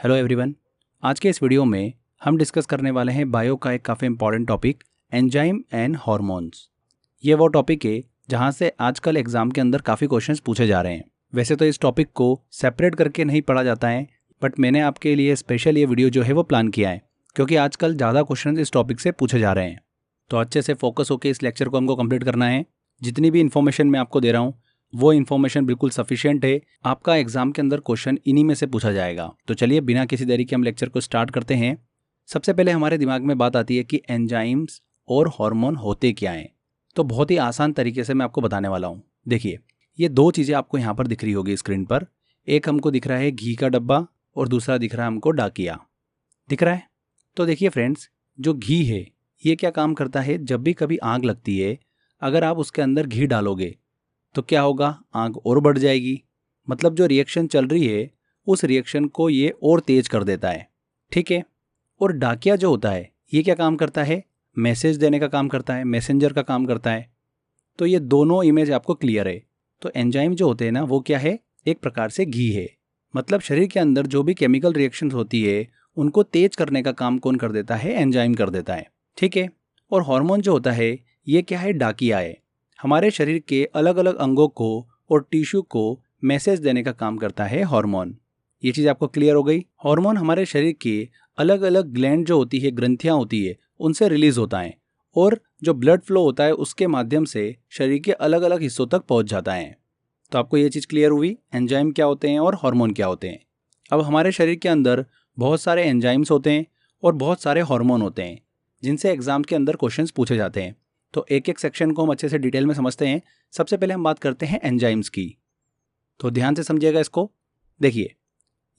Hello everyone. आज के इस वीडियो में हम डिस्कस करने वाले हैं बायो का एक काफ़ी important topic, enzyme and hormones. ये वो टॉपिक है जहाँ से आजकल एग्जाम के अंदर काफ़ी क्वेश्चंस पूछे जा रहे हैं। वैसे तो इस टॉपिक को सेपरेट करके नहीं पढ़ा जाता है, बट मैंने आपके लिए स्पेशल ये वीडियो जो है वो प्लान किया है, क्योंकि आजकल ज़्यादा क्वेश्चन इस टॉपिक से पूछे जा रहे हैं। तो अच्छे से फोकस होकर इस लेक्चर को हमको कंप्लीट करना है। जितनी भी इन्फॉर्मेशन मैं आपको दे रहा हूँ वो इन्फॉर्मेशन बिल्कुल सफिशिएंट है। आपका एग्जाम के अंदर क्वेश्चन इन्हीं में से पूछा जाएगा। तो चलिए बिना किसी देरी के हम लेक्चर को स्टार्ट करते हैं। सबसे पहले हमारे दिमाग में बात आती है कि एंजाइम्स और हार्मोन होते क्या हैं। तो बहुत ही आसान तरीके से मैं आपको बताने वाला हूँ। देखिए, ये दो चीज़ें आपको यहाँ पर दिख रही होगी स्क्रीन पर। एक हमको दिख रहा है घी का डब्बा और दूसरा दिख रहा है हमको डाकिया। दिख रहा है? तो देखिए फ्रेंड्स, जो घी है ये क्या काम करता है, जब भी कभी आग लगती है, अगर आप उसके अंदर घी डालोगे तो क्या होगा, आग और बढ़ जाएगी। मतलब जो रिएक्शन चल रही है उस रिएक्शन को ये और तेज कर देता है। ठीक है। और डाकिया जो होता है ये क्या काम करता है, मैसेज देने का काम करता है, मैसेंजर का काम करता है। तो ये दोनों इमेज आपको क्लियर है। तो एंजाइम जो होते हैं ना, वो क्या है, एक प्रकार से घी है। मतलब शरीर के अंदर जो भी केमिकल रिएक्शन होती है उनको तेज करने का काम कौन कर देता है, एंजाइम कर देता है। ठीक है। और हार्मोन जो होता है ये क्या है, डाकिया है। हमारे शरीर के अलग अलग अंगों को और टिश्यू को मैसेज देने का काम करता है हार्मोन। ये चीज़ आपको क्लियर हो गई। हार्मोन हमारे शरीर के अलग अलग ग्लैंड जो होती है, ग्रंथियां होती है, उनसे रिलीज होता है और जो ब्लड फ्लो होता है उसके माध्यम से शरीर के अलग अलग हिस्सों तक पहुंच जाता है। तो आपको ये चीज़ क्लियर हुई, एंजाइम क्या होते हैं और हार्मोन क्या होते हैं। अब हमारे शरीर के अंदर बहुत सारे एंजाइम्स होते हैं और बहुत सारे हार्मोन होते हैं जिनसे एग्जाम के अंदर क्वेश्चंस पूछे जाते हैं। तो एक एक सेक्शन को हम अच्छे से डिटेल में समझते हैं। सबसे पहले हम बात करते हैं एंजाइम्स की। तो ध्यान से समझिएगा इसको। देखिए,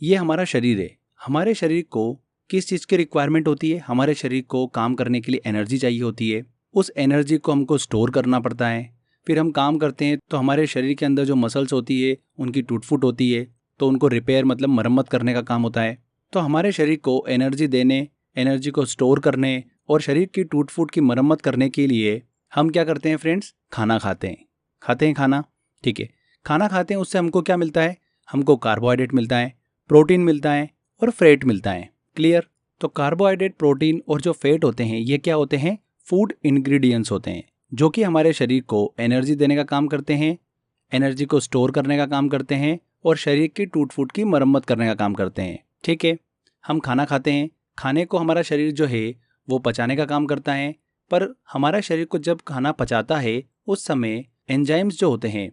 ये हमारा शरीर है। हमारे शरीर को किस चीज़ की रिक्वायरमेंट होती है, हमारे शरीर को काम करने के लिए एनर्जी चाहिए होती है। उस एनर्जी को हमको स्टोर करना पड़ता है। फिर हम काम करते हैं तो हमारे शरीर के अंदर जो मसल्स होती है उनकी टूट फूट होती है, तो उनको रिपेयर मतलब मरम्मत करने का काम होता है। तो हमारे शरीर को एनर्जी देने, एनर्जी को स्टोर करने और शरीर की टूट फूट की मरम्मत करने के लिए हम क्या करते हैं फ्रेंड्स, खाना खाते हैं। खाते हैं खाना। ठीक है। खाना खाते हैं, उससे हमको क्या मिलता है, हमको कार्बोहाइड्रेट मिलता है, प्रोटीन मिलता है और फैट मिलता है। क्लियर? तो कार्बोहाइड्रेट, प्रोटीन और जो फैट होते हैं ये क्या होते हैं, फूड इंग्रेडिएंट्स होते हैं, जो कि हमारे शरीर को एनर्जी देने का काम करते हैं, एनर्जी को स्टोर करने का काम करते हैं और शरीर की टूट फूट की मरम्मत करने का काम करते हैं। ठीक है। हम खाना खाते हैं, खाने को हमारा शरीर जो है वो पचाने का काम करता है। पर हमारा शरीर को जब खाना पचाता है उस समय एंजाइम्स जो होते हैं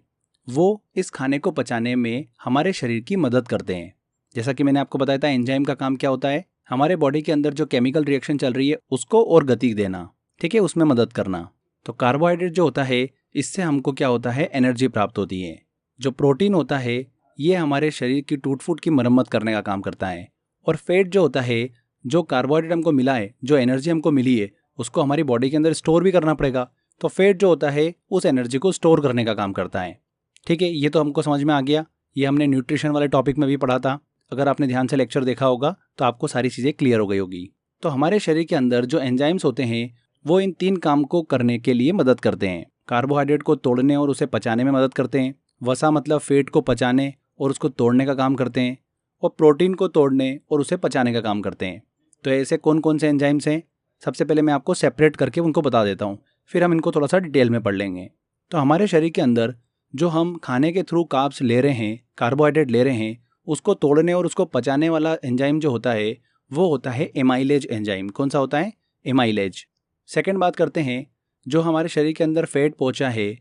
वो इस खाने को पचाने में हमारे शरीर की मदद करते हैं। जैसा कि मैंने आपको बताया था, एंजाइम का काम क्या होता है, हमारे बॉडी के अंदर जो केमिकल रिएक्शन चल रही है उसको और गति देना। ठीक है, उसमें मदद करना। तो कार्बोहाइड्रेट जो होता है इससे हमको क्या होता है, एनर्जी प्राप्त होती है। जो प्रोटीन होता है ये हमारे शरीर की टूट फूट की मरम्मत करने का काम करता है। और फैट जो होता है, जो कार्बोहाइड्रेट हमको मिला है, जो एनर्जी हमको मिली है, उसको हमारी बॉडी के अंदर स्टोर भी करना पड़ेगा। तो फैट जो होता है उस एनर्जी को स्टोर करने का काम करता है। ठीक है, ये तो हमको समझ में आ गया। ये हमने न्यूट्रिशन वाले टॉपिक में भी पढ़ा था। अगर आपने ध्यान से लेक्चर देखा होगा तो आपको सारी चीज़ें क्लियर हो गई होगी। तो हमारे शरीर के अंदर जो एंजाइम्स होते हैं वो इन तीन काम को करने के लिए मदद करते हैं। कार्बोहाइड्रेट को तोड़ने और उसे पचाने में मदद करते हैं। वसा मतलब फैट को पचाने और उसको तोड़ने का काम करते हैं। और प्रोटीन को तोड़ने और उसे पचाने का काम करते हैं। तो ऐसे कौन कौन से एंजाइम्स हैं, सबसे पहले मैं आपको सेपरेट करके उनको बता देता हूँ, फिर हम इनको थोड़ा सा डिटेल में पढ़ लेंगे। तो हमारे शरीर के अंदर जो हम खाने के थ्रू कार्ब्स ले रहे हैं, कार्बोहाइड्रेट ले रहे हैं, उसको तोड़ने और उसको पचाने वाला एंजाइम जो होता है वो होता है एमाइलेज एंजाइम। कौन सा होता है, एमाइलेज। सेकेंड बात करते हैं, जो हमारे शरीर के अंदर फैट पहुँचा है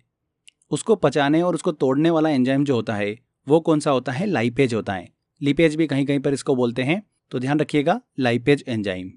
उसको पचाने और उसको तोड़ने वाला एंजाइम जो होता है वो कौन सा होता है, लाइपेज होता है। लिपेज भी कहीं कहीं पर इसको बोलते हैं, तो ध्यान रखिएगा, लाइपेज एंजाइम।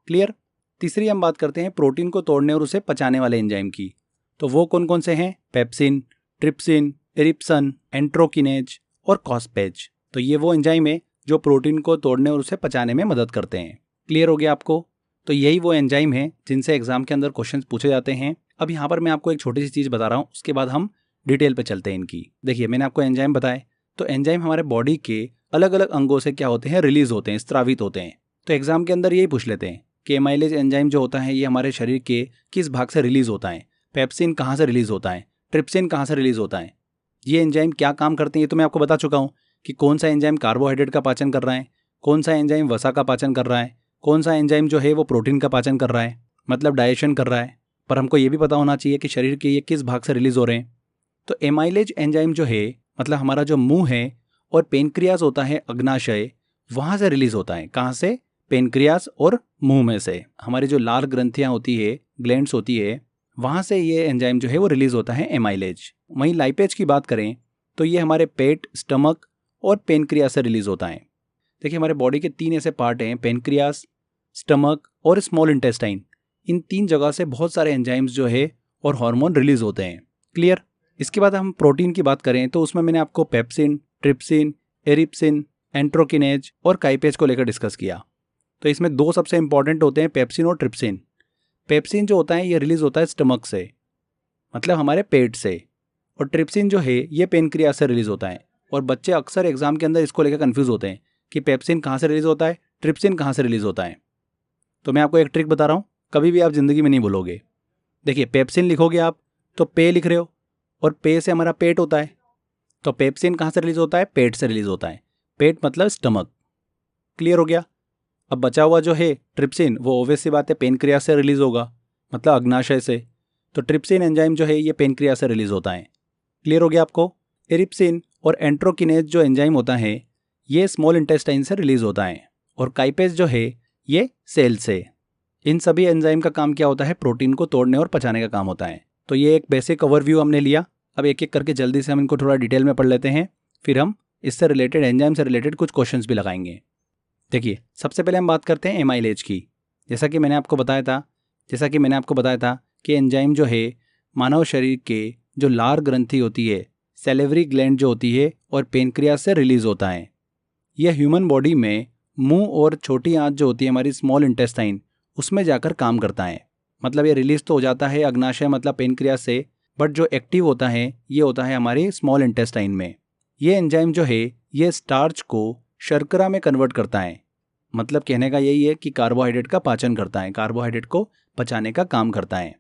क्लियर? तीसरी हम बात करते हैं प्रोटीन को तोड़ने और उसे पचाने वाले एंजाइम की। तो वो कौन कौन से हैं, पेप्सिन, ट्रिप्सिन, एरिप्सन, एंट्रोकिनेज और कॉस्पेज। तो ये वो एंजाइम है जो प्रोटीन को तोड़ने और उसे पचाने में मदद करते हैं। क्लियर हो गया आपको? तो यही वो एंजाइम है जिनसे एग्जाम के अंदर क्वेश्चन पूछे जाते हैं। अब यहाँ पर मैं आपको एक छोटी सी चीज़ बता रहा हूँ, उसके बाद हम डिटेल पे चलते हैं इनकी। देखिए, मैंने आपको एंजाइम बताए, तो एंजाइम हमारे बॉडी के अलग अलग अंगों से क्या होते हैं, रिलीज होते हैं, स्त्रावित होते हैं। तो एग्जाम के अंदर यही पूछ लेते हैं कि एमाइलेज एंजाइम जो होता है ये हमारे शरीर के किस भाग से रिलीज होता है, पेप्सिन कहाँ से रिलीज होता है, ट्रिप्सिन कहाँ से रिलीज होता है, ये एंजाइम क्या काम करते हैं। ये तो मैं आपको बता चुका हूँ कि कौन सा एंजाइम कार्बोहाइड्रेट का पाचन कर रहा है, कौन सा एंजाइम वसा का पाचन कर रहा है, कौन सा एंजाइम जो है वो प्रोटीन का पाचन कर रहा है, मतलब डाइजेशन कर रहा है। पर हमको ये भी पता होना चाहिए कि शरीर के ये किस भाग से रिलीज हो रहे हैं। तो एमाइलेज एंजाइम जो है, मतलब हमारा जो मुंह है और पेनक्रियास होता है अग्नाशय, वहाँ से रिलीज होता है। कहाँ से? पेनक्रियास और मुंह में से। हमारी जो लाल ग्रंथियाँ होती है, ग्लैंड्स होती है, वहाँ से ये एंजाइम जो है वो रिलीज होता है एमाइलेज। वहीं लाइपेज की बात करें तो ये हमारे पेट, स्टमक और पेनक्रियास से रिलीज होता है। देखिए हमारे बॉडी के 3 ऐसे पार्ट हैं, पेनक्रियास, स्टमक और स्मॉल इंटेस्टाइन। इन 3 जगह से बहुत सारे एंजाइम्स जो है और हार्मोन रिलीज होते हैं। क्लियर? इसके बाद हम प्रोटीन की बात करें तो उसमें मैंने आपको पेप्सिन, ट्रिप्सिन, एरिप्सिन, एंट्रोकिनेज और काइपेज को लेकर डिस्कस किया। तो इसमें 2 सबसे इंपॉर्टेंट होते हैं, पेप्सिन और ट्रिप्सिन। पेप्सिन जो होता है ये रिलीज होता है स्टमक से, मतलब हमारे पेट से, और ट्रिप्सिन जो है ये पेनक्रियास से रिलीज होता है। और बच्चे अक्सर एग्जाम के अंदर इसको लेकर कंफ्यूज होते हैं कि पेप्सिन कहाँ से रिलीज होता है, ट्रिप्सिन कहाँ से रिलीज होता है। तो मैं आपको एक ट्रिक बता रहा हूँ, कभी भी आप जिंदगी में नहीं भूलोगे। देखिए पेप्सिन लिखोगे आप तो पे लिख रहे हो, और पे से हमारा पेट होता है। तो पेप्सिन कहाँ से रिलीज होता है? पेट से रिलीज होता है। पेट मतलब स्टमक। क्लियर हो गया? अब बचा हुआ जो है ट्रिप्सिन, वो ऑब्वियस सी बात है पेनक्रियास से रिलीज होगा, मतलब अग्नाशय से। तो ट्रिप्सिन एंजाइम जो है ये पेनक्रियास से रिलीज होता है। क्लियर हो गया आपको? एरिप्सिन और एंट्रोकिनेज जो एंजाइम होता है ये स्मॉल इंटेस्टाइन से रिलीज होता है, और काइपेज जो है ये सेल से। इन सभी एंजाइम का काम क्या होता है? प्रोटीन को तोड़ने और पचाने का काम होता है। तो ये एक बेसिक ओवरव्यू हमने लिया। अब एक एक करके जल्दी से हम इनको थोड़ा डिटेल में पढ़ लेते हैं, फिर हम इससे रिलेटेड, एंजाइम से रिलेटेड कुछ क्वेश्चंस भी लगाएंगे। देखिए सबसे पहले हम बात करते हैं एमाइलेज की। जैसा कि मैंने आपको बताया था कि एंजाइम जो है मानव शरीर के जो लार ग्रंथि होती है, सैलिवरी ग्लैंड जो होती है, और पेनक्रियास से रिलीज होता है। यह ह्यूमन बॉडी में मुंह और छोटी आंत जो होती है हमारी स्मॉल इंटेस्टाइन, उसमें जाकर काम करता है। मतलब ये रिलीज तो हो जाता है अग्नाशय मतलब पेनक्रियास से, बट जो एक्टिव होता है ये होता है हमारी स्मॉल इंटेस्टाइन में। ये एंजाइम जो है ये स्टार्च को शर्करा में कन्वर्ट करता है। मतलब कहने का यही है कि कार्बोहाइड्रेट का पाचन करता है, कार्बोहाइड्रेट को पचाने का काम करता है।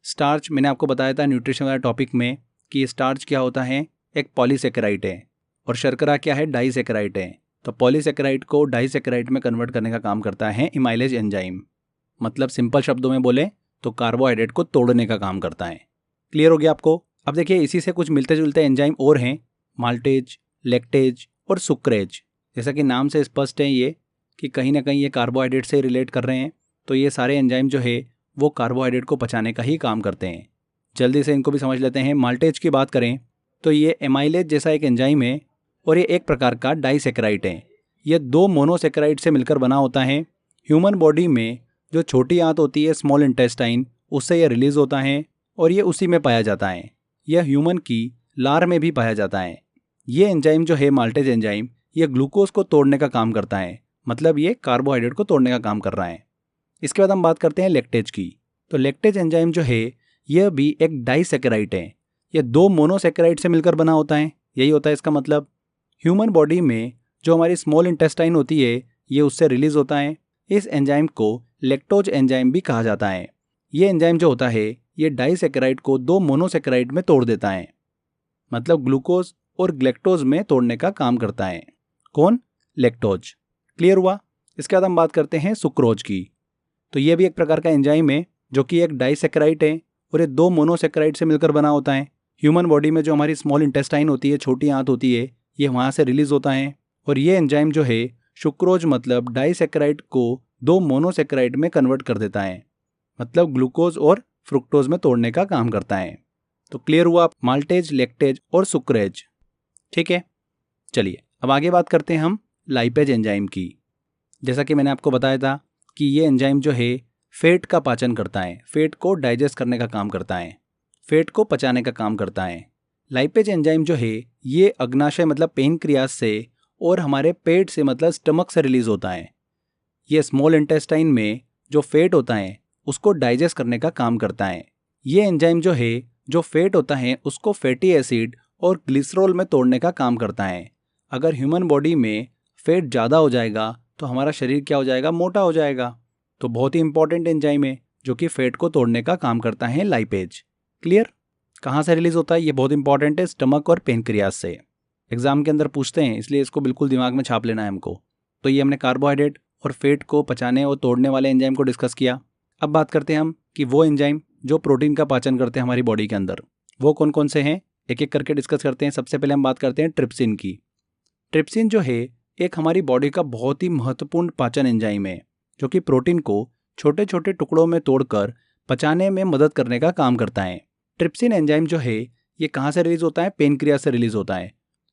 स्टार्च मैंने आपको बताया था न्यूट्रिशन वाला टॉपिक में कि स्टार्च क्या होता है, एक पॉलीसेकेराइड है, और शर्करा क्या है, डाइसेकेराइड है। तो पॉलीसेकेराइड को डाइसेकेराइड में कन्वर्ट करने का काम करता है एमाइलेज एंजाइम। मतलब सिंपल शब्दों में बोले तो कार्बोहाइड्रेट को तोड़ने का काम करता है। क्लियर हो गया आपको? अब देखिए इसी से कुछ मिलते जुलते एंजाइम और हैं, माल्टेज, लैक्टेज और सुक्रेज। जैसा कि नाम से स्पष्ट है ये कि कहीं ना कहीं ये कार्बोहाइड्रेट से रिलेट कर रहे हैं। तो ये सारे एंजाइम जो है वो कार्बोहाइड्रेट को पचाने का ही काम करते हैं। जल्दी से इनको भी समझ लेते हैं। माल्टेज की बात करें तो ये एमाइलेज जैसा एक एंजाइम है, और ये एक प्रकार का डाइसेकेराइड है। ये 2 मोनोसेकेराइड से मिलकर बना होता है। ह्यूमन बॉडी में जो छोटी आंत होती है स्मॉल इंटेस्टाइन, उससे ये रिलीज होता है, और ये उसी में पाया जाता है। यह ह्यूमन की लार में भी पाया जाता है। ये एंजाइम जो है माल्टेज एंजाइम, ये ग्लूकोज को तोड़ने का काम करता है। मतलब ये कार्बोहाइड्रेट को तोड़ने का काम कर रहा है। इसके बाद हम बात करते हैं लैक्टेज की। तो लैक्टेज एंजाइम जो है यह भी एक डाइसेकेराइड है। यह 2 मोनोसेकेराइड से मिलकर बना होता है। यही होता है इसका मतलब। ह्यूमन बॉडी में जो हमारी स्मॉल इंटेस्टाइन होती है ये उससे रिलीज होता है। इस एंजाइम को लैक्टोज एंजाइम भी कहा जाता है। ये एंजाइम जो होता है ये डाइसेकेराइड को 2 मोनोसेकेराइड में तोड़ देता है। मतलब ग्लूकोज और ग्लैक्टोज में तोड़ने का काम करता है। कौन? लैक्टोज। क्लियर हुआ? इसके बाद हम बात करते हैं सुक्रोज की। तो ये भी एक प्रकार का एंजाइम है जो कि एक डाइसेकेराइड है, और ये 2 मोनोसेकेराइड से मिलकर बना होता है। ह्यूमन बॉडी में जो हमारी स्मॉल इंटेस्टाइन होती है, छोटी आंत होती है, ये वहाँ से रिलीज होता है। और ये एंजाइम जो है सुक्रोज मतलब डाइसेकेराइड को 2 मोनोसेकेराइड में कन्वर्ट कर देता है। मतलब ग्लूकोज और फ्रुक्टोज में तोड़ने का काम करता है। तो क्लियर हुआ माल्टेज, लैक्टेज और सुक्रेज। ठीक है, चलिए अब आगे बात करते हैं हम लाइपेज एंजाइम की। जैसा कि मैंने आपको बताया था कि ये एंजाइम जो है फैट का पाचन करता है, फैट को डाइजेस्ट करने का काम करता है, फैट को पचाने का काम करता है। लाइपेज एंजाइम जो है ये अग्नाशय मतलब पेनक्रियास से और हमारे पेट से मतलब स्टमक से रिलीज होता है। ये स्मॉल इंटेस्टाइन में जो फैट होता है उसको डाइजेस्ट करने का काम करता है। ये एंजाइम जो है जो फैट होता है उसको फैटी एसिड और ग्लिसरॉल में तोड़ने का काम करता है। अगर ह्यूमन बॉडी में फैट ज़्यादा हो जाएगा तो हमारा शरीर क्या हो जाएगा? मोटा हो जाएगा। तो बहुत ही इंपॉर्टेंट एंजाइम है जो कि फैट को तोड़ने का काम करता है लाइपेज। क्लियर? कहाँ से रिलीज होता है ये बहुत इंपॉर्टेंट है, स्टमक और पेनक्रियास से। एग्जाम के अंदर पूछते हैं, इसलिए इसको बिल्कुल दिमाग में छाप लेना है हमको। तो ये हमने कार्बोहाइड्रेट और फैट को पचाने और तोड़ने वाले एंजाइम को डिस्कस किया। अब बात करते हैं हम कि वो एंजाइम जो प्रोटीन का पाचन करते हैं हमारी बॉडी के अंदर, वो कौन कौन से हैं, एक एक करके डिस्कस करते हैं। सबसे पहले हम बात करते हैं ट्रिप्सिन की। ट्रिप्सिन जो है एक हमारी बॉडी का बहुत ही महत्वपूर्ण पाचन एंजाइम है, जो कि प्रोटीन को छोटे छोटे टुकड़ों में तोड़कर पचाने में मदद करने का काम करता है। ट्रिप्सिन एंजाइम जो है ये कहाँ से रिलीज होता है, पेनक्रियास से रिलीज होता है,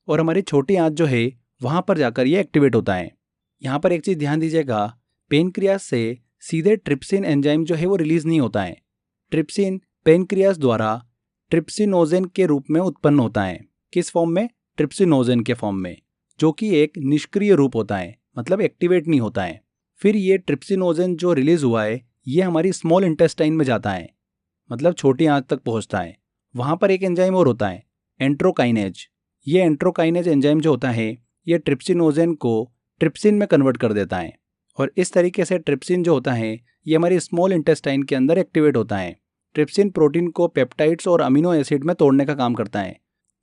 और हमारी छोटी आंत जो है वहाँ पर जाकर ये एक्टिवेट होता है। यहाँ पर एक चीज़ ध्यान दीजिएगा, पेनक्रियास से सीधे ट्रिप्सिन एंजाइम जो है वो रिलीज नहीं होता है। ट्रिप्सिन पेनक्रियास द्वारा ट्रिप्सिनोजेन के रूप में उत्पन्न होता है। किस फॉर्म में? ट्रिप्सिनोजेन के फॉर्म में, जो कि एक निष्क्रिय रूप होता है, मतलब एक्टिवेट नहीं होता है। फिर ये ट्रिप्सिनोजेन जो रिलीज हुआ है ये हमारी स्मॉल इंटेस्टाइन में जाता है, मतलब छोटी आंत तक पहुंचता है। वहाँ पर एक एंजाइम और होता है, एंट्रोकाइनेज। ये एंट्रोकाइनेज एंजाइम जो होता है ये ट्रिप्सिनोजेन को ट्रिप्सिन में कन्वर्ट कर देता है, और इस तरीके से ट्रिप्सिन जो होता है ये हमारी स्मॉल इंटेस्टाइन के अंदर एक्टिवेट होता है। ट्रिप्सिन प्रोटीन को पेप्टाइड्स और अमीनो एसिड में तोड़ने का काम करता है,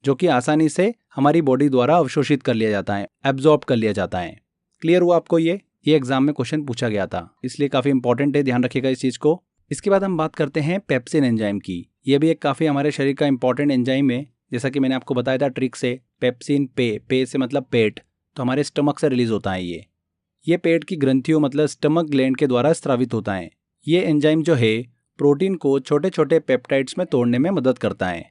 जो कि आसानी से हमारी बॉडी द्वारा अवशोषित कर लिया जाता है, एब्जॉर्ब कर लिया जाता है। क्लियर हुआ आपको? ये एग्जाम में क्वेश्चन पूछा गया था, इसलिए काफ़ी इंपॉर्टेंट है, ध्यान रखिएगा इस चीज़ को। इसके बाद हम बात करते हैं पेप्सिन एंजाइम की। ये भी एक काफ़ी हमारे शरीर का इंपॉर्टेंट एंजाइम है। जैसा कि मैंने आपको बताया था ट्रिक से, पेप्सिन पे से मतलब पेट, तो हमारे स्टमक से रिलीज होता है। ये पेट की ग्रंथियों मतलब स्टमक ग्लैंड के द्वारा स्रावित होता है। ये एंजाइम जो है प्रोटीन को छोटे छोटे पेप्टाइड्स में तोड़ने में मदद करता है,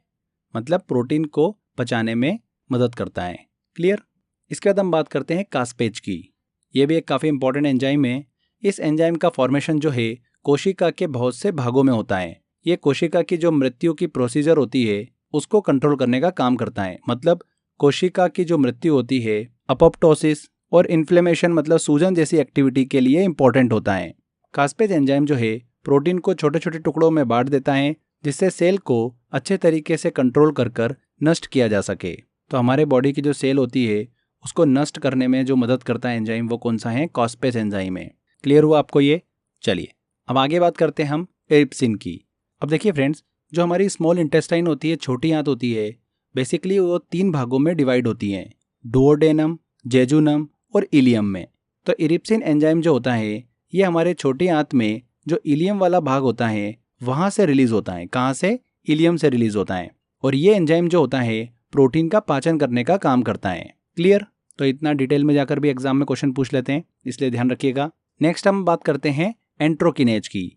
मतलब प्रोटीन को पचाने में मदद करता है। क्लियर? इसके बाद हम बात करते हैं कास्पेज की। ये भी एक काफ़ी इंपॉर्टेंट एंजाइम है। इस एंजाइम का फॉर्मेशन जो है कोशिका के बहुत से भागों में होता है। ये कोशिका की जो मृत्यु की प्रोसीजर होती है उसको कंट्रोल करने का काम करता है, मतलब कोशिका की जो मृत्यु होती है, अपोप्टोसिस और इन्फ्लेमेशन मतलब सूजन जैसी एक्टिविटी के लिए इंपॉर्टेंट होता है। कास्पेज एंजाइम जो है प्रोटीन को छोटे छोटे टुकड़ों में बांट देता है, जिससे सेल को अच्छे तरीके से कंट्रोल कर नष्ट किया जा सके। तो हमारे बॉडी की जो सेल होती है उसको नष्ट करने में जो मदद करता है एंजाइम, वो कौन सा है? कास्पेज एंजाइम है। क्लियर हुआ आपको ये? चलिए अब आगे बात करते हैं हम ट्रिप्सिन की। अब देखिए फ्रेंड्स, जो हमारी स्मॉल इंटेस्टाइन होती है, छोटी आंत होती है, बेसिकली वो 3 भागों में डिवाइड होती हैं, डुओडेनम, जेजुनम और इलियम में। तो इरिप्सिन एंजाइम जो होता है ये हमारे छोटी आंत में जो इलियम वाला भाग होता है वहाँ से रिलीज होता है। कहाँ से? इलियम से रिलीज होता है। और ये एंजाइम जो होता है प्रोटीन का पाचन करने का काम करता है। क्लियर? तो इतना डिटेल में जाकर भी एग्जाम में क्वेश्चन पूछ लेते हैं, इसलिए ध्यान रखिएगा। नेक्स्ट हम बात करते हैं एंट्रोकिनेज की।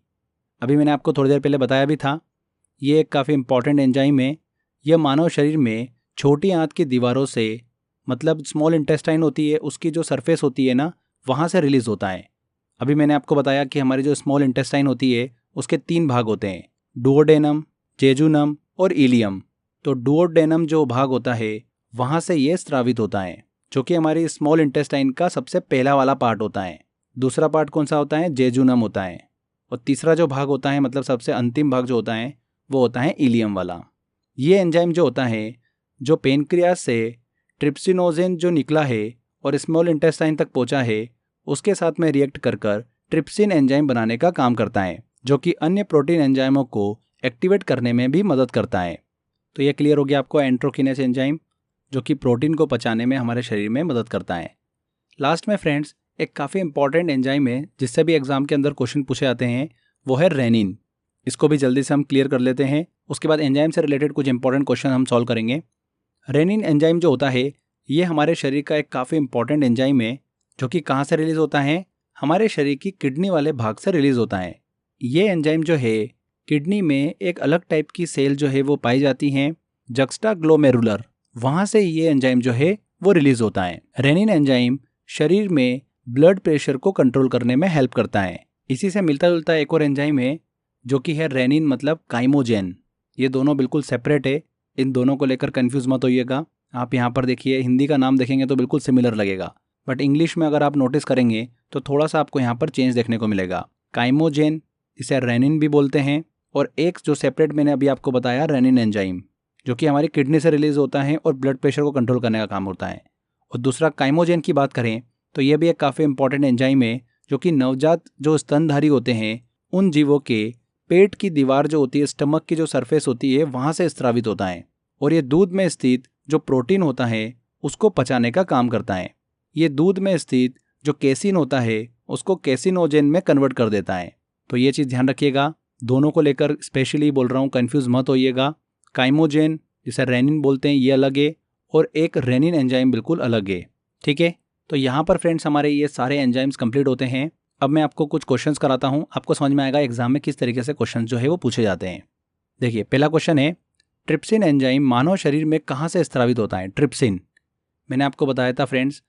अभी मैंने आपको थोड़ी देर पहले बताया भी था, ये एक काफ़ी इंपॉर्टेंट एंजाइम है। यह मानव शरीर में छोटी आंत की दीवारों से, मतलब स्मॉल इंटेस्टाइन होती है उसकी जो सरफेस होती है ना, वहाँ से रिलीज होता है। अभी मैंने आपको बताया कि हमारी जो स्मॉल इंटेस्टाइन होती है उसके 3 भाग होते हैं, डुओडेनम, जेजुनम और इलियम। तो डुओडेनम जो भाग होता है वहाँ से ये स्रावित होता है, जो कि हमारी स्मॉल इंटेस्टाइन का सबसे पहला वाला पार्ट होता है। दूसरा पार्ट कौन सा होता है? जेजुनम होता है। और तीसरा जो भाग होता है, मतलब सबसे अंतिम भाग जो होता है, वो होता है इलियम वाला। ये एंजाइम जो होता है, जो पेनक्रियास से ट्रिप्सिनोजेन जो निकला है और स्मॉल इंटेस्टाइन तक पहुंचा है, उसके साथ में रिएक्ट कर ट्रिप्सिन एंजाइम बनाने का काम करता है, जो कि अन्य प्रोटीन एंजाइमों को एक्टिवेट करने में भी मदद करता है। तो ये क्लियर हो गया आपको, एंट्रोकिनेज एंजाइम जो कि प्रोटीन को पचाने में हमारे शरीर में मदद करता है। लास्ट में फ्रेंड्स एक काफ़ी इंपॉर्टेंट एंजाइम है जिससे भी एग्जाम के अंदर क्वेश्चन पूछे जाते हैं, वो है रेनिन। इसको भी जल्दी से हम क्लियर कर लेते हैं, उसके बाद एंजाइम से रिलेटेड कुछ इंपॉर्टेंट क्वेश्चन हम सॉल्व करेंगे। रेनिन एंजाइम जो होता है ये हमारे शरीर का एक काफ़ी इंपॉर्टेंट एंजाइम है, जो कि कहाँ से रिलीज होता है? हमारे शरीर की किडनी वाले भाग से रिलीज होता है। ये एंजाइम जो है किडनी में एक अलग टाइप की सेल जो है वो पाई जाती हैं, जक्स्टाग्लोमेरुलर, वहाँ से ये एंजाइम जो है वो रिलीज होता है। रेनिन एंजाइम शरीर में ब्लड प्रेशर को कंट्रोल करने में हेल्प करता है। इसी से मिलता जुलता एक और एंजाइम है जो कि है रेनिन मतलब काइमोजेन। ये दोनों बिल्कुल सेपरेट है, इन दोनों को लेकर कंफ्यूज मत होइएगा। आप यहाँ पर देखिए, हिंदी का नाम देखेंगे तो बिल्कुल सिमिलर लगेगा, बट इंग्लिश में अगर आप नोटिस करेंगे तो थोड़ा सा आपको यहाँ पर चेंज देखने को मिलेगा। काइमोजेन, इसे रेनिन भी बोलते हैं, और एक जो सेपरेट मैंने अभी आपको बताया रेनिन एंजाइम, जो कि हमारी किडनी से रिलीज होता है और ब्लड प्रेशर को कंट्रोल करने का काम होता है। और दूसरा काइमोजेन की बात करें तो ये भी एक काफ़ी इंपॉर्टेंट एंजाइम है, जो कि नवजात जो स्तनधारी होते हैं उन जीवों के पेट की दीवार जो होती है, स्टमक की जो सरफेस होती है, वहाँ से स्रावित होता है, और ये दूध में स्थित जो प्रोटीन होता है उसको पचाने का काम करता है। ये दूध में स्थित जो केसिन होता है उसको केसिनोजेन में कन्वर्ट कर देता है। तो ये चीज़ ध्यान रखिएगा, दोनों को लेकर स्पेशली बोल रहा हूँ, कंफ्यूज मत होइएगा। काइमोजेन जिसे रेनिन बोलते हैं ये अलग है, और एक रेनिन एंजाइम बिल्कुल अलग है। ठीक है, तो यहाँ पर फ्रेंड्स हमारे ये सारे एंजाइम्स कंप्लीट होते हैं। अब मैं आपको कुछ क्वेश्चंस कराता हूँ, आपको समझ में आएगा एग्जाम में किस तरीके से क्वेश्चन जो है वो पूछे जाते हैं। देखिए पहला क्वेश्चन है, ट्रिप्सिन एंजाइम मानव शरीर में कहाँ से स्रावित होता है? ट्रिप्सिन, मैंने आपको बताया था फ्रेंड्स,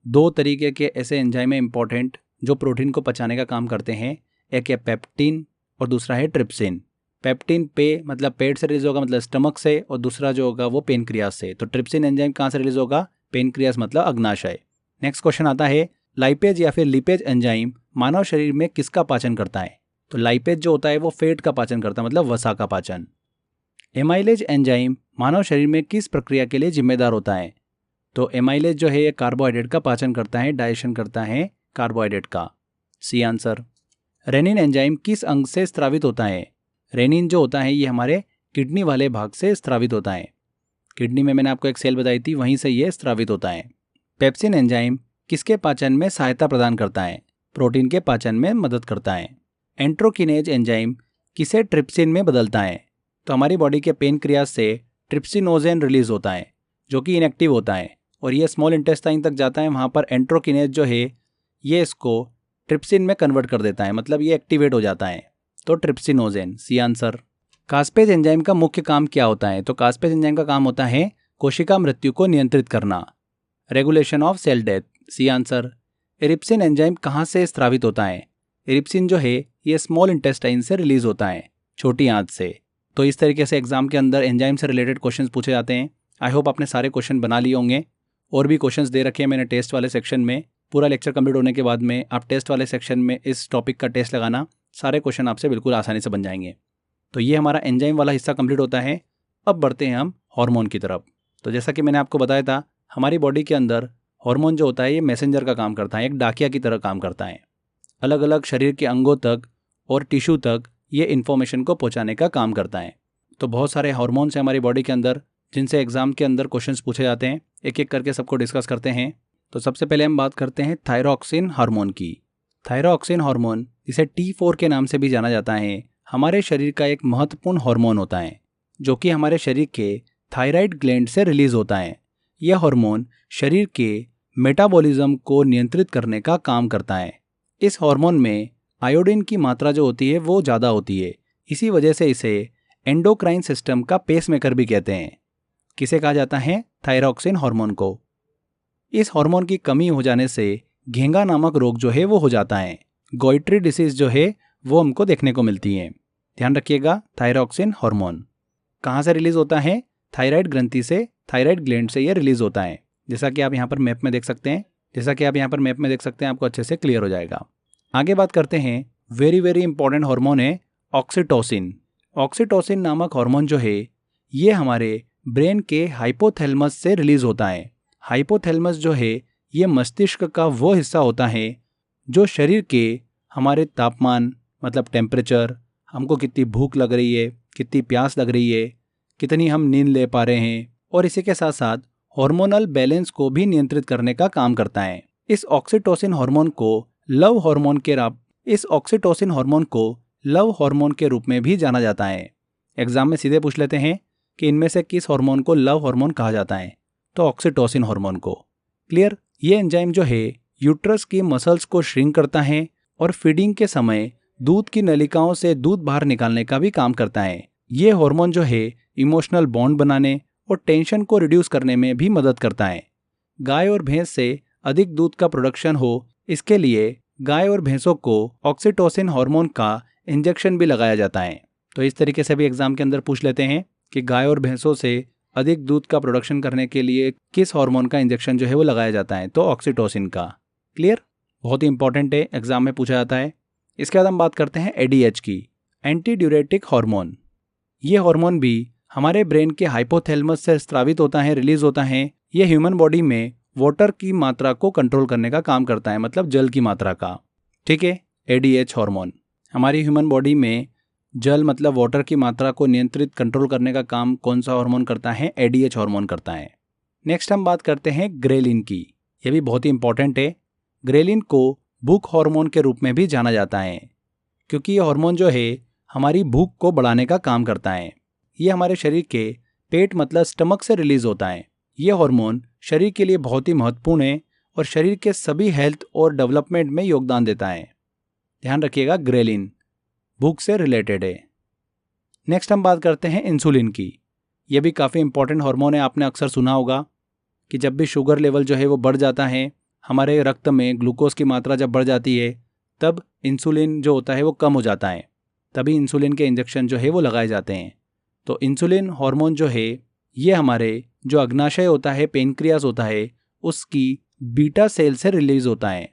2 तरीके के ऐसे एंजाइम है इंपॉर्टेंट जो प्रोटीन को पचाने का काम करते हैं। एक है पेप्टिन और दूसरा है ट्रिप्सिन। पेप्टिन मतलब पेट से रिलीज होगा, मतलब स्टमक से, और दूसरा जो होगा वो पेनक्रियास से। तो ट्रिप्सिन एंजाइम कहाँ से रिलीज होगा? पेनक्रियास, मतलब अग्नाशय। नेक्स्ट क्वेश्चन आता है, लाइपेज या फिर लिपेज एंजाइम मानव शरीर में किसका पाचन करता है? तो लाइपेज जो होता है वो फैट का पाचन करता है, मतलब वसा का पाचन। एमाइलेज एंजाइम मानव शरीर में किस प्रक्रिया के लिए जिम्मेदार होता है? तो एमाइलेज जो है ये कार्बोहाइड्रेट का पाचन करता है, डाइजेशन करता है कार्बोहाइड्रेट का। C answer. रेनिन एंजाइम किस अंग से स्रावित होता है? रेनिन जो होता है ये हमारे किडनी वाले भाग से स्रावित होता है। किडनी में मैंने आपको एक सेल बताई थी, वहीं से ये स्रावित होता है। पेप्सिन एंजाइम किसके पाचन में सहायता प्रदान करता है? प्रोटीन के पाचन में मदद करता है। एंट्रोकिनेज एंजाइम किसे ट्रिप्सिन में बदलता है? तो हमारी बॉडी के पेनक्रियास से ट्रिप्सिनोजेन रिलीज होता है जो कि इनएक्टिव होता है, और ये स्मॉल इंटेस्टाइन तक जाता है। वहाँ पर एंट्रोकिनेज जो है ये इसको ट्रिप्सिन में कन्वर्ट कर देता है, मतलब ये एक्टिवेट हो जाता है। तो ट्रिप्सिनोजेन, सी आंसर। कास्पेज एंजाइम का मुख्य काम क्या होता है? तो कास्पेज एंजाइम का काम होता है कोशिका मृत्यु को नियंत्रित करना, regulation of cell death, C answer. Erepsin enzyme कहाँ से स्रावित होता है? इरिप्सिन जो है ये स्मॉल इंटेस्टाइन से रिलीज होता है, छोटी आंत से। तो इस तरीके से एग्जाम के अंदर एंजाइम से रिलेटेड क्वेश्चंस पूछे जाते हैं। आई होप आपने सारे क्वेश्चन बना लिए होंगे। और भी क्वेश्चंस दे रखे हैं मैंने टेस्ट वाले सेक्शन में। पूरा लेक्चर कंप्लीट होने के बाद में आप टेस्ट वाले सेक्शन में इस टॉपिक का टेस्ट लगाना, सारे क्वेश्चन आपसे बिल्कुल आसानी से बन जाएंगे। तो ये हमारा एंजाइम वाला हिस्सा कंप्लीट होता है। अब बढ़ते हैं हम हार्मोन की तरफ। तो जैसा कि मैंने आपको बताया था, हमारी बॉडी के अंदर हार्मोन जो होता है ये मैसेंजर का काम करता है, एक डाकिया की तरह काम करता है। अलग अलग शरीर के अंगों तक और टिश्यू तक ये इन्फॉर्मेशन को पहुंचाने का काम करता है। तो बहुत सारे हार्मोन्स हैं हमारी बॉडी के अंदर जिनसे एग्जाम के अंदर क्वेश्चंस पूछे जाते हैं। एक एक करके सबको डिस्कस करते हैं। तो सबसे पहले हम बात करते हैं थायरॉक्सिन हार्मोन की। थायरॉक्सिन हार्मोन, जिसे T4 के नाम से भी जाना जाता है, हमारे शरीर का एक महत्वपूर्ण हार्मोन होता है जो कि हमारे शरीर के थायराइड ग्लैंड से रिलीज होता है। यह हार्मोन शरीर के मेटाबॉलिज्म को नियंत्रित करने का काम करता है। इस हार्मोन में आयोडीन की मात्रा जो होती है वो ज़्यादा होती है। इसी वजह से इसे एंडोक्राइन सिस्टम का पेसमेकर भी कहते हैं। किसे कहा जाता है? थायरॉक्सिन हार्मोन को। इस हार्मोन की कमी हो जाने से घेंगा नामक रोग जो है वो हो जाता है। गोइट्री डिसीज जो है वो हमको देखने को मिलती है। ध्यान रखिएगा, थायरॉक्सिन हार्मोन कहाँ से रिलीज होता है? थायराइड ग्रंथि से, थायराइड ग्लैंड से ये रिलीज होता है। जैसा कि आप यहाँ पर मैप में देख सकते हैं, आपको अच्छे से क्लियर हो जाएगा। आगे बात करते हैं, वेरी वेरी इंपॉर्टेंट हार्मोन है ऑक्सीटोसिन। ऑक्सीटोसिन नामक हार्मोन जो है ये हमारे ब्रेन के हाइपोथैलेमस से रिलीज होता है। हाइपोथैलेमस जो है ये मस्तिष्क का वो हिस्सा होता है जो शरीर के हमारे तापमान, मतलब टेम्परेचर, हमको कितनी भूख लग रही है, कितनी प्यास लग रही है, कितनी हम नींद ले पा रहे हैं, और इसी के साथ साथ हार्मोनल बैलेंस को भी नियंत्रित करने का काम करता है। इस ऑक्सीटोसिन हार्मोन को लव हार्मोन के रूप में भी जाना जाता है। एग्जाम में सीधे पूछ लेते हैं कि इनमें से किस हार्मोन को लव हार्मोन कहा जाता है? तो ऑक्सीटोसिन हार्मोन को। क्लियर? ये एंजाइम जो है यूट्रस की मसल्स को श्रिंक करता है और फीडिंग के समय दूध की नलिकाओं से दूध बाहर निकालने का भी काम करता है। ये हार्मोन जो है इमोशनल बॉन्ड बनाने और टेंशन को रिड्यूस करने में भी मदद करता है। गाय और भैंस से अधिक दूध का प्रोडक्शन हो, इसके लिए गाय और भैंसों को ऑक्सीटोसिन हार्मोन का इंजेक्शन भी लगाया जाता है। तो इस तरीके से भी एग्जाम के अंदर पूछ लेते हैं कि गाय और भैंसों से अधिक दूध का प्रोडक्शन करने के लिए किस हार्मोन का इंजेक्शन जो है वो लगाया जाता है? तो ऑक्सीटोसिन का। क्लियर? बहुत ही इंपॉर्टेंट है, एग्जाम में पूछा जाता है। इसके बाद हम बात करते हैं ADH की, एंटी ड्यूरेटिक हार्मोन। ये हार्मोन भी हमारे ब्रेन के हाइपोथैलेमस से स्रावित होता है, रिलीज होता है। ये ह्यूमन बॉडी में वाटर की मात्रा को कंट्रोल करने का काम करता है, मतलब जल की मात्रा का। ठीक है, ADH हार्मोन हमारी ह्यूमन बॉडी में जल, मतलब वाटर की मात्रा को नियंत्रित कंट्रोल करने का काम कौन सा हार्मोन करता है? ADH हार्मोन करता है। नेक्स्ट हम बात करते हैं ग्रेलिन की। यह भी बहुत ही इंपॉर्टेंट है। ग्रेलिन को भूख हार्मोन के रूप में भी जाना जाता है, क्योंकि ये हार्मोन जो है हमारी भूख को बढ़ाने का काम करता है। ये हमारे शरीर के पेट मतलब स्टमक से रिलीज होता है। ये हार्मोन शरीर के लिए बहुत ही महत्वपूर्ण है और शरीर के सभी हेल्थ और डेवलपमेंट में योगदान देता है। ध्यान रखिएगा, ग्रेलिन भूख से रिलेटेड है। नेक्स्ट हम बात करते हैं इंसुलिन की। यह भी काफ़ी इंपॉर्टेंट हार्मोन है। आपने अक्सर सुना होगा कि जब भी शुगर लेवल जो है वो बढ़ जाता है, हमारे रक्त में ग्लूकोज की मात्रा जब बढ़ जाती है, तब इंसुलिन जो होता है वो कम हो जाता है। तभी इंसुलिन के इंजेक्शन जो है वो लगाए जाते हैं। तो इंसुलिन हार्मोन जो है ये हमारे जो अग्नाशय होता है, पेनक्रियास होता है, उसकी बीटा सेल से रिलीज होता है।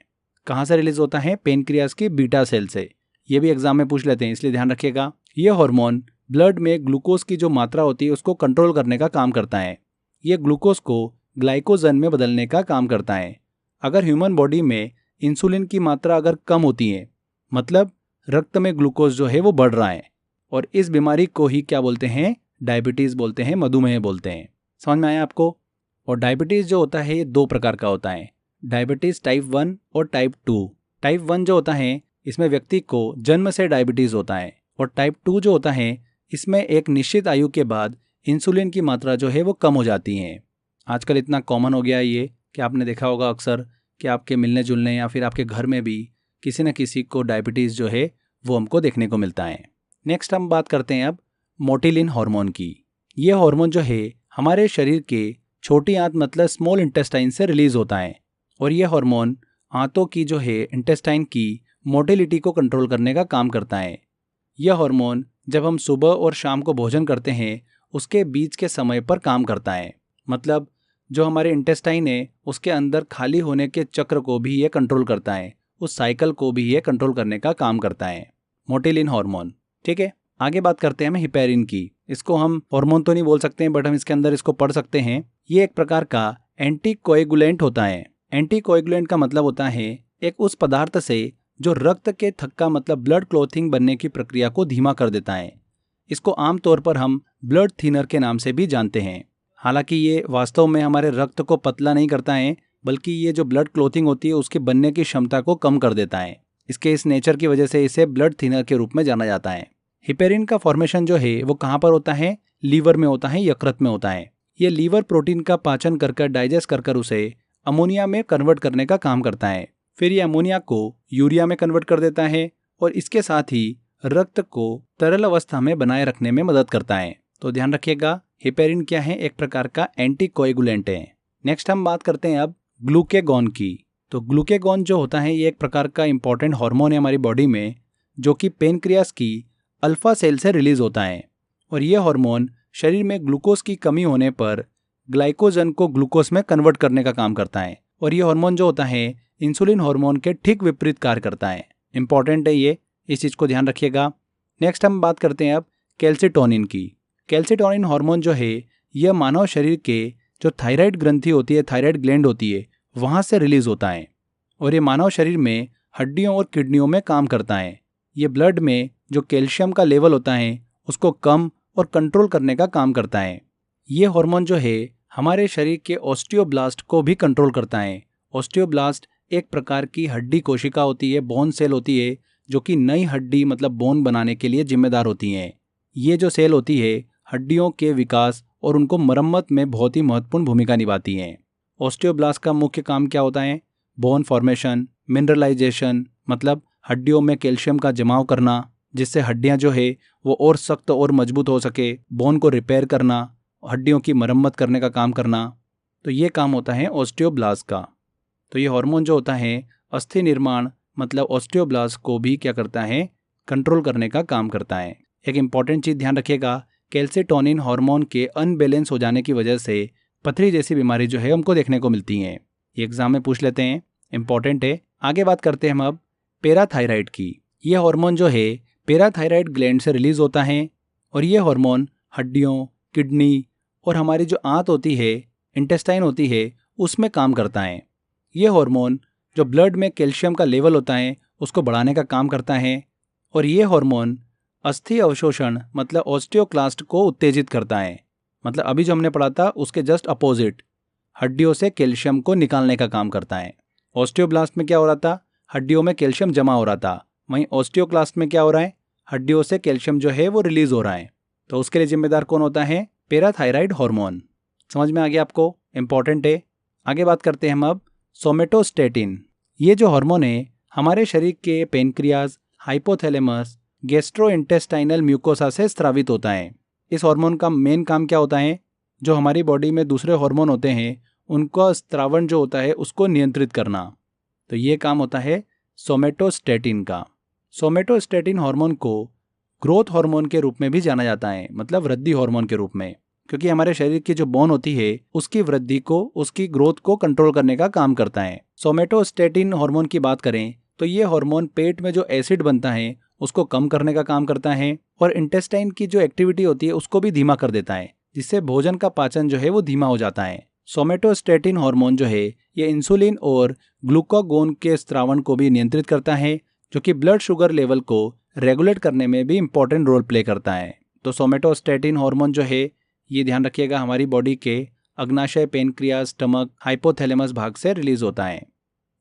कहाँ से रिलीज होता है? पेनक्रियास की बीटा सेल से। ये भी एग्जाम में पूछ लेते हैं, इसलिए ध्यान रखिएगा। ये हार्मोन ब्लड में ग्लूकोज की जो मात्रा होती है उसको कंट्रोल करने का काम करता है। ये ग्लूकोज को ग्लाइकोजन में बदलने का काम करता है। अगर ह्यूमन बॉडी में इंसुलिन की मात्रा अगर कम होती है, मतलब रक्त में ग्लूकोज जो है वो बढ़ रहा है, और इस बीमारी को ही क्या बोलते हैं? डायबिटीज़ बोलते हैं, मधुमेह बोलते हैं। समझ में आया आपको? और डायबिटीज़ जो होता है ये 2 प्रकार का होता है, डायबिटीज़ टाइप 1 और टाइप 2। टाइप 1 जो होता है इसमें व्यक्ति को जन्म से डायबिटीज़ होता है, और टाइप 2 जो होता है इसमें एक निश्चित आयु के बाद इंसुलिन की मात्रा जो है वो कम हो जाती है। आजकल इतना कॉमन हो गया है ये कि आपने देखा होगा अक्सर कि आपके मिलने जुलने या फिर आपके घर में भी किसी न किसी को डायबिटीज़ जो है वो हमको देखने को मिलता है। नेक्स्ट हम बात करते हैं अब मोटिलिन हार्मोन की। ये हार्मोन जो है हमारे शरीर के छोटी आंत मतलब स्मॉल इंटेस्टाइन से रिलीज होता है, और ये हार्मोन आंतों की जो है इंटेस्टाइन की मोटिलिटी को कंट्रोल करने का काम करता है। यह हार्मोन जब हम सुबह और शाम को भोजन करते हैं उसके बीच के समय पर काम करता है। मतलब जो हमारे इंटेस्टाइन है उसके अंदर खाली होने के चक्र को भी ये कंट्रोल करता है, उस साइकिल को भी ये कंट्रोल करने का काम करता है, मोटिलिन हार्मोन। ठीक है, आगे बात करते हैं हम हिपेरिन की। इसको हम हार्मोन तो नहीं बोल सकते हैं, बट हम इसके अंदर इसको पढ़ सकते हैं। ये एक प्रकार का एंटीकोएगुलेंट होता है। एंटीकोएगुलेंट का मतलब होता है एक उस पदार्थ से जो रक्त के थक्का मतलब ब्लड क्लॉथिंग बनने की प्रक्रिया को धीमा कर देता है। इसको आमतौर पर हम ब्लड थिनर के नाम से भी जानते हैं। हालांकि ये वास्तव में हमारे रक्त को पतला नहीं करता है, बल्कि ये जो ब्लड क्लॉथिंग होती है उसके बनने की क्षमता को कम कर देता है। इसके इस नेचर की वजह से इसे ब्लड थिनर के रूप में जाना जाता है। हिपेरिन का फॉर्मेशन जो है वो कहाँ पर होता है? लीवर में होता है, यकृत में होता है। ये लीवर प्रोटीन का पाचन कर डाइजेस्ट कर उसे अमोनिया में कन्वर्ट करने का काम करता है। फिर ये अमोनिया को यूरिया में कन्वर्ट कर देता है, और इसके साथ ही रक्त को तरल अवस्था में बनाए रखने में मदद करता है। तो ध्यान रखिएगा, हिपेरिन क्या है? एक प्रकार का एंटीकोएगुलेंट है। नेक्स्ट हम बात करते हैं अब ग्लूकेगॉन की। तो ग्लूकेगॉन जो होता है ये एक प्रकार का इंपॉर्टेंट हार्मोन है हमारी बॉडी में, जो कि पेनक्रियास की अल्फा सेल से रिलीज होता है। और ये हार्मोन शरीर में ग्लूकोज की कमी होने पर ग्लाइकोजन को ग्लूकोज में कन्वर्ट करने का काम करता है। और ये हार्मोन जो होता है इंसुलिन हार्मोन के ठीक विपरीत कार्य करता है। इंपॉर्टेंट है ये, इस चीज़ को ध्यान रखिएगा। नेक्स्ट हम बात करते हैं अब कैल्सिटोनिन की। कैल्सिटोनिन हार्मोन जो है यह मानव शरीर के जो थायराइड ग्रंथि होती है, थायराइड ग्लैंड होती है, वहाँ से रिलीज होता है। और ये मानव शरीर में हड्डियों और किडनियों में काम करता है। ये ब्लड में जो कैल्शियम का लेवल होता है उसको कम और कंट्रोल करने का काम करता है। ये हार्मोन जो है हमारे शरीर के ऑस्टियोब्लास्ट को भी कंट्रोल करता है। ऑस्टियोब्लास्ट एक प्रकार की हड्डी कोशिका होती है, बोन सेल होती है, जो कि नई हड्डी मतलब बोन बनाने के लिए जिम्मेदार होती हैं। ये जो सेल होती है हड्डियों के विकास और उनको मरम्मत में बहुत ही महत्वपूर्ण भूमिका निभाती हैं। ऑस्टियोब्लास्ट का मुख्य काम क्या होता है? बोन फॉर्मेशन, मिनरलाइजेशन मतलब हड्डियों में कैल्शियम का जमाव करना, जिससे हड्डियां जो है वो और सख्त और मजबूत हो सके, बोन को रिपेयर करना, हड्डियों की मरम्मत करने का काम करना। तो ये काम होता है ऑस्टियोब्लास्ट का। तो ये हार्मोन जो होता है अस्थि निर्माण मतलब ऑस्टियोब्लास्ट को भी क्या करता है? कंट्रोल करने का काम करता है। एक इंपॉर्टेंट चीज़ ध्यान रखिएगा, कैल्सिटोनिन हार्मोन के अनबैलेंस हो जाने की वजह से पथरी जैसी बीमारी जो है हमको देखने को मिलती हैं। ये एग्जाम में पूछ लेते हैं, इंपॉर्टेंट है। आगे बात करते हैं हम अब पैराथायराइड की। यह हार्मोन जो है पैराथायराइड ग्लैंड से रिलीज होता है, और ये हार्मोन हड्डियों, किडनी और हमारी जो आंत होती है, इंटेस्टाइन होती है, उसमें काम करता है। ये हार्मोन जो ब्लड में कैल्शियम का लेवल होता है उसको बढ़ाने का काम करता है, और ये हार्मोन अस्थि अवशोषण मतलब ऑस्टियोक्लास्ट को उत्तेजित करता है। मतलब अभी जो हमने पढ़ा था उसके जस्ट अपोजिट, हड्डियों से कैल्शियम को निकालने का काम करता है। ऑस्टियोब्लास्ट में क्या हो रहा था, हड्डियों में कैल्शियम जमा हो रहा था। वहीं ऑस्टियोक्लास्ट में क्या हो रहा है, हड्डियों से कैल्शियम जो है वो रिलीज हो रहा है। तो उसके लिए जिम्मेदार कौन होता है, पैराथायराइड हार्मोन। समझ में आ गया आपको, इंपॉर्टेंट है। आगे बात करते हैं हम अब सोमेटोस्टेटिन। ये जो हार्मोन है हमारे शरीर के पेनक्रियाज, हाइपोथैलेमस, गैस्ट्रोइंटेस्टाइनल म्यूकोसा से स्रावित होता है। इस हार्मोन का मेन काम क्या होता है, जो हमारी बॉडी में दूसरे हार्मोन होते हैं उनका स्त्रावण जो होता है उसको नियंत्रित करना। तो ये काम होता है सोमेटोस्टेटिन का। सोमेटोस्टेटिन हार्मोन को ग्रोथ हार्मोन के रूप में भी जाना जाता है, मतलब वृद्धि हार्मोन के रूप में, क्योंकि हमारे शरीर की जो बोन होती है उसकी वृद्धि को, उसकी ग्रोथ को कंट्रोल करने का काम करता है। सोमेटोस्टेटिन हार्मोन की बात करें तो ये हार्मोन पेट में जो एसिड बनता है उसको कम करने का काम करता है और इंटेस्टाइन की जो एक्टिविटी होती है उसको भी धीमा कर देता है, जिससे भोजन का पाचन जो है वो धीमा हो जाता है। सोमेटोस्टेटिन हार्मोन जो है ये इंसुलिन और ग्लूकागोन के स्त्रावण को भी नियंत्रित करता है, जो कि ब्लड शुगर लेवल को रेगुलेट करने में भी इंपॉर्टेंट रोल प्ले करता है। तो सोमेटोस्टेटिन हार्मोन जो है ये ध्यान रखिएगा हमारी बॉडी के अग्नाशय, पेनक्रियाज, स्टमक, हाइपोथैलेमस भाग से रिलीज होता है,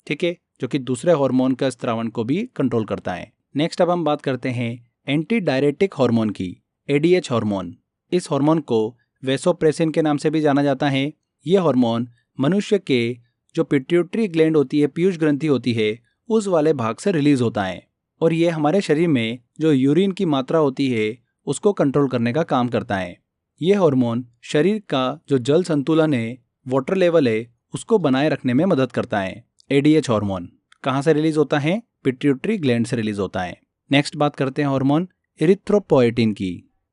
ठीक है, जो कि दूसरे हार्मोन का स्त्रावण को भी कंट्रोल करता है। नेक्स्ट अब हम बात करते हैं एंटी डायरेटिक हार्मोन की, एडीएच हार्मोन। इस हार्मोन को वेसोप्रेसिन के नाम से भी जाना जाता है। ये हार्मोन मनुष्य के जो पिट्यूटरी ग्लैंड होती है, पीयूष ग्रंथि होती है, उस वाले भाग से रिलीज होता है और ये हमारे शरीर में जो यूरिन की मात्रा होती है उसको कंट्रोल करने का काम करता है। ये हार्मोन शरीर का जो जल संतुलन है, वाटर लेवल है, उसको बनाए रखने में मदद करता है। एडीएच हार्मोन कहाँ से रिलीज होता है, पिट्यूटरी ग्लैंड से रिलीज होता है। नेक्स्ट बात करते हैं हार्मोन इरिथ्रोपोएटिन की।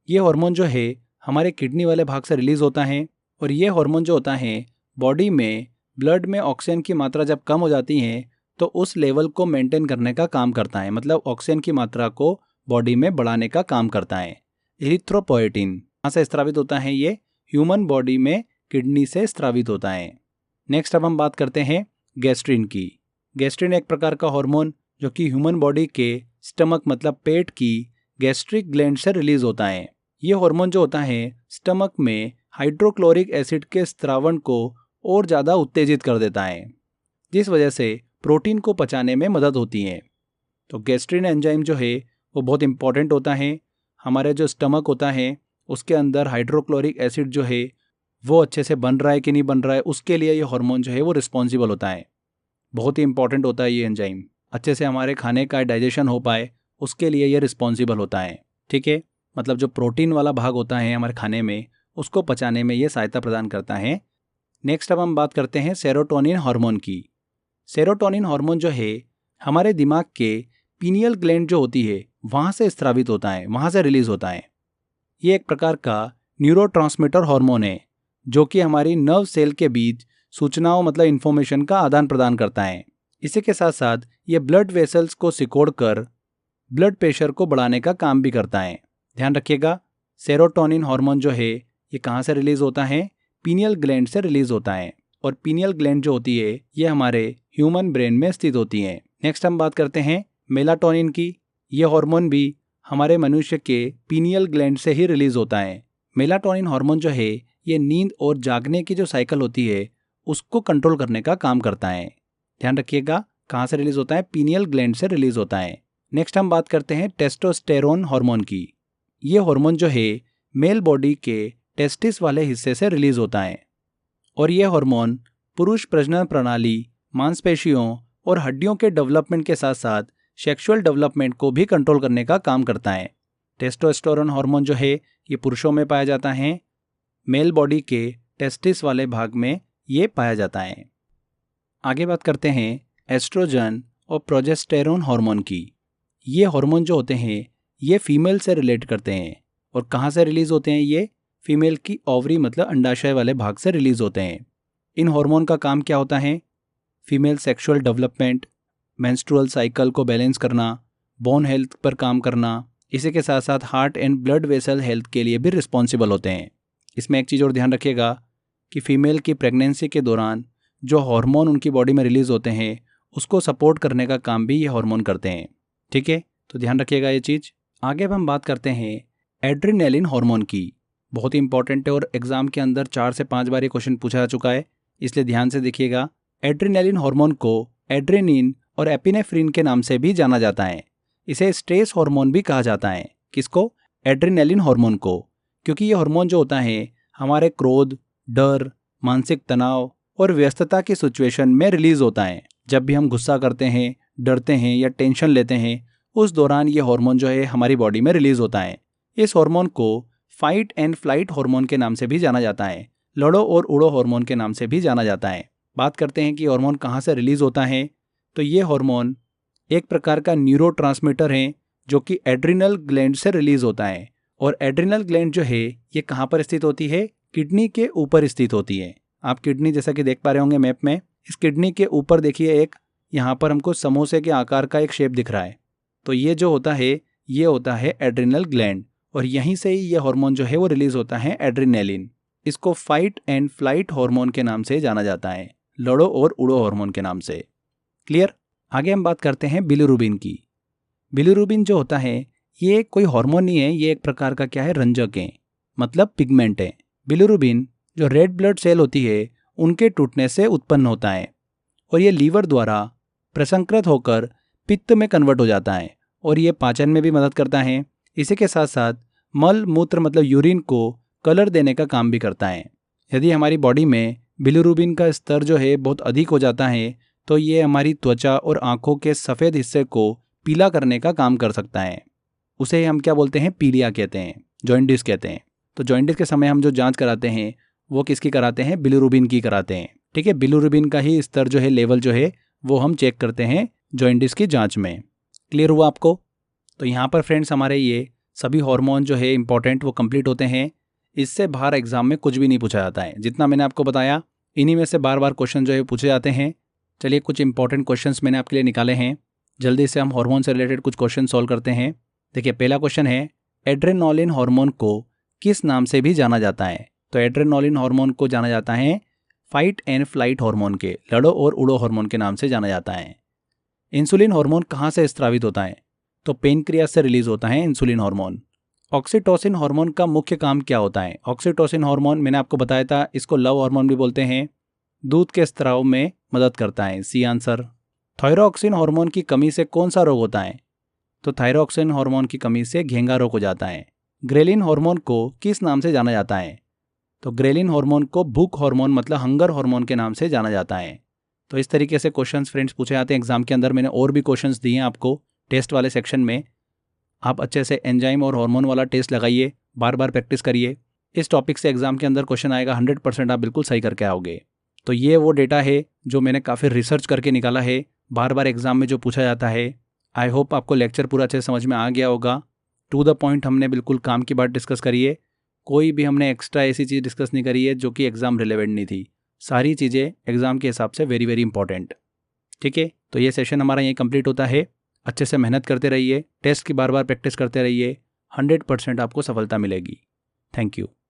ये हार्मोन जो है हमारे किडनी वाले भाग से रिलीज होता है और ये हार्मोन जो होता है बॉडी में ब्लड में ऑक्सीजन की मात्रा जब कम हो जाती है तो उस लेवल को मेंटेन करने का काम करता है, मतलब ऑक्सीजन की मात्रा को बॉडी में बढ़ाने का काम करता है। इरिथ्रोपोएटिन कहाँ से स्रावित होता है, ये ह्यूमन बॉडी में किडनी से स्रावित होता है। नेक्स्ट अब हम बात करते हैं गैस्ट्रिन की। गैस्ट्रिन एक प्रकार का हार्मोन जो कि ह्यूमन बॉडी के स्टमक, मतलब पेट की गैस्ट्रिक ग्लैंड से रिलीज होता है। ये हार्मोन जो होता है स्टमक में हाइड्रोक्लोरिक एसिड के स्त्रावण को और ज़्यादा उत्तेजित कर देता है, जिस वजह से प्रोटीन को पचाने में मदद होती है। तो गैस्ट्रिन एंजाइम जो है वो बहुत इंपॉर्टेंट होता है। हमारे जो स्टमक होता है उसके अंदर हाइड्रोक्लोरिक एसिड जो है वो अच्छे से बन रहा है कि नहीं बन रहा है, उसके लिए ये हार्मोन जो है वो रिस्पॉन्सिबल होता है। बहुत ही इंपॉर्टेंट होता है ये एंजाइम, अच्छे से हमारे खाने का डाइजेशन हो पाए उसके लिए ये रिस्पॉन्सिबल होता है, ठीक है। मतलब जो प्रोटीन वाला भाग होता है हमारे खाने में उसको पचाने में ये सहायता प्रदान करता है। नेक्स्ट अब हम बात करते हैं सेरोटोनिन हार्मोन की। सेरोटोनिन हार्मोन जो है हमारे दिमाग के पीनियल ग्लैंड जो होती है वहाँ से स्रावित होता है, वहाँ से रिलीज होता है। ये एक प्रकार का न्यूरोट्रांसमीटर हार्मोन है जो कि हमारी नर्व सेल के बीच सूचनाओं, मतलब इन्फॉर्मेशन का आदान प्रदान करता है। इसी के साथ साथ ये ब्लड वेसल्स को सिकोड़कर ब्लड प्रेशर को बढ़ाने का काम भी करता है। ध्यान रखिएगा, सेरोटोनिन हार्मोन जो है ये कहाँ से रिलीज होता है, पीनियल ग्लैंड से रिलीज होता है और पीनियल ग्लैंड जो होती है ये हमारे ह्यूमन ब्रेन में स्थित होती है। नेक्स्ट हम बात करते हैं मेलाटोनिन की। ये हार्मोन भी हमारे मनुष्य के पीनियल ग्लैंड से ही रिलीज होता है। मेलाटोनिन हार्मोन जो है ये नींद और जागने की जो साइकिल होती है उसको कंट्रोल करने का काम करता है। ध्यान रखिएगा, कहाँ से रिलीज होता है, पीनियल ग्लैंड से रिलीज होता है। नेक्स्ट हम बात करते हैं टेस्टोस्टेरोन हार्मोन की। ये हार्मोन जो है मेल बॉडी के टेस्टिस वाले हिस्से से रिलीज होता है और यह हार्मोन पुरुष प्रजनन प्रणाली, मांसपेशियों और हड्डियों के डेवलपमेंट के साथ साथ सेक्सुअल डेवलपमेंट को भी कंट्रोल करने का काम करता है। टेस्टोस्टेरोन हार्मोन जो है ये पुरुषों में पाया जाता है, मेल बॉडी के टेस्टिस वाले भाग में ये पाया जाता है। आगे बात करते हैं एस्ट्रोजन और प्रोजेस्टेरोन हार्मोन की। ये हार्मोन जो होते हैं ये फीमेल से रिलेट करते हैं और कहाँ से रिलीज होते हैं, ये फीमेल की ओवरी, मतलब अंडाशय वाले भाग से रिलीज होते हैं। इन हार्मोन का काम क्या होता है, female sexual development, menstrual cycle को बैलेंस करना, बोन हेल्थ पर काम करना, इसी के साथ साथ heart and blood vessel health के लिए भी रिस्पॉन्सिबल होते हैं। इसमें एक चीज़ और ध्यान रखिएगा कि फीमेल की प्रेगनेंसी के दौरान जो हार्मोन उनकी बॉडी में रिलीज होते हैं उसको सपोर्ट करने का काम भी ये हार्मोन करते हैं, ठीक है, तो ध्यान रखिएगा ये चीज़। आगे अब हम बात करते हैं एड्रेनालिन हार्मोन की। बहुत ही इंपॉर्टेंट है और एग्जाम के अंदर 4 से 5 बार ये क्वेश्चन पूछा जा चुका है, इसलिए ध्यान से देखिएगा। एड्रेनालिन हार्मोन को एड्रेनिन और एपिनेफ्रिन के नाम से भी जाना जाता है। इसे स्ट्रेस हार्मोन भी कहा जाता है। किसको? एड्रेनलिन हार्मोन को, क्योंकि ये हार्मोन जो होता है हमारे क्रोध, डर, मानसिक तनाव और व्यस्तता की सिचुएशन में रिलीज होता है। जब भी हम गुस्सा करते हैं, डरते हैं या टेंशन लेते हैं, उस दौरान ये हार्मोन जो है हमारी बॉडी में रिलीज होता है। इस हार्मोन को फाइट एंड फ्लाइट हार्मोन के नाम से भी जाना जाता है, लड़ो और उड़ो हार्मोन के नाम से भी जाना जाता है। बात करते हैं कि हार्मोन कहाँ से रिलीज होता है, तो ये हार्मोन एक प्रकार का न्यूरोट्रांसमीटर है जो कि एड्रिनल ग्लैंड से रिलीज होता है। और एड्रिनल ग्लैंड जो है ये कहाँ पर स्थित होती है? किडनी के ऊपर स्थित होती है। आप किडनी जैसा कि देख पा रहे होंगे मैप में, इस किडनी के ऊपर देखिए एक यहाँ पर हमको समोसे के आकार का एक शेप दिख रहा है। तो ये जो होता है ये होता है एड्रिनल ग्लैंड, और यहीं से ही ये हार्मोन जो है वो रिलीज होता है एड्रेनलिन। इसको फाइट एंड फ्लाइट हार्मोन के नाम से जाना जाता है, लड़ो और उड़ो हार्मोन के नाम से। क्लियर? आगे हम बात करते हैं बिलिरुबिन की। बिलिरुबिन जो होता है ये कोई हार्मोन नहीं है, ये एक प्रकार का क्या है? रंजक है, मतलब पिगमेंट है। बिलिरुबिन जो रेड ब्लड सेल होती है उनके टूटने से उत्पन्न होता है और ये लीवर द्वारा प्रसंकृत होकर पित्त में कन्वर्ट हो जाता है और ये पाचन में भी मदद करता है। इसी के साथ साथ मल मूत्र मतलब यूरिन को कलर देने का काम भी करता है। यदि हमारी बॉडी में बिलिरुबिन का स्तर जो है बहुत अधिक हो जाता है तो ये हमारी त्वचा और आंखों के सफ़ेद हिस्से को पीला करने का काम कर सकता है। उसे हम क्या बोलते हैं? पीलिया कहते हैं, जॉइंडिस कहते हैं। तो जॉइंडिस के समय हम जो जांच कराते हैं वो किसकी कराते हैं? बिलिरुबिन की कराते हैं। ठीक है, बिलिरुबिन का ही स्तर जो है, लेवल जो है वो हम चेक करते हैं जॉइंडिस की जांच में। क्लियर हुआ आपको? तो यहाँ पर फ्रेंड्स हमारे ये सभी हार्मोन जो है इंपॉर्टेंट वो कंप्लीट होते हैं। इससे बाहर एग्जाम में कुछ भी नहीं पूछा जाता है। जितना मैंने आपको बताया इन्हीं में से बार बार क्वेश्चन जो है पूछे जाते हैं। चलिए कुछ इंपॉर्टेंट क्वेश्चंस मैंने आपके लिए निकाले हैं, जल्दी से हम हार्मोन से रिलेटेड कुछ क्वेश्चन सॉल्व करते हैं। देखिए पहला क्वेश्चन है, एड्रेनलिन हार्मोन को किस नाम से भी जाना जाता है? तो एड्रेनलिन हार्मोन को जाना जाता है फाइट एंड फ्लाइट हार्मोन के, लड़ो और उड़ो हार्मोन के नाम से जाना जाता है। इंसुलिन हार्मोन कहाँ से स्रावित होता है? तो पेनक्रियास से रिलीज होता है इंसुलिन हार्मोन। ऑक्सीटोसिन हार्मोन का मुख्य काम क्या होता है? ऑक्सीटोसिन हार्मोन मैंने आपको बताया था, इसको लव हार्मोन भी बोलते हैं, दूध के स्त्राव में मदद करता है। C answer. थायरोक्सिन हार्मोन की कमी से कौन सा रोग होता है? तो थायरोक्सिन हार्मोन की कमी से घेंगा रोग हो जाता है। ग्रेलिन हार्मोन को किस नाम से जाना जाता है? तो ग्रेलिन हार्मोन को भूख हार्मोन मतलब हंगर हार्मोन के नाम से जाना जाता है। तो इस तरीके से क्वेश्चंस फ्रेंड्स पूछे जाते हैं एग्जाम के अंदर। मैंने और भी क्वेश्चंस दिए हैं आपको टेस्ट वाले सेक्शन में। आप अच्छे से एंजाइम और हार्मोन वाला टेस्ट लगाइए, बार बार प्रैक्टिस करिए। इस टॉपिक से एग्जाम के अंदर क्वेश्चन आएगा, 100% आप बिल्कुल सही करके आओगे। तो ये वो डेटा है जो मैंने काफ़ी रिसर्च करके निकाला है, बार बार एग्जाम में जो पूछा जाता है। आई होप आपको लेक्चर पूरा अच्छे से समझ में आ गया होगा। टू द पॉइंट हमने बिल्कुल काम की बात डिस्कस करी है, कोई भी हमने एक्स्ट्रा ऐसी चीज़ डिस्कस नहीं करी है जो कि एग्ज़ाम रिलेवेंट नहीं थी। सारी चीज़ें एग्ज़ाम के हिसाब से वेरी वेरी इंपॉर्टेंट। ठीक है, तो ये सेशन हमारा यहीं कंप्लीट होता है। अच्छे से मेहनत करते रहिए, टेस्ट की बार बार प्रैक्टिस करते रहिए, 100% आपको सफलता मिलेगी। Thank you.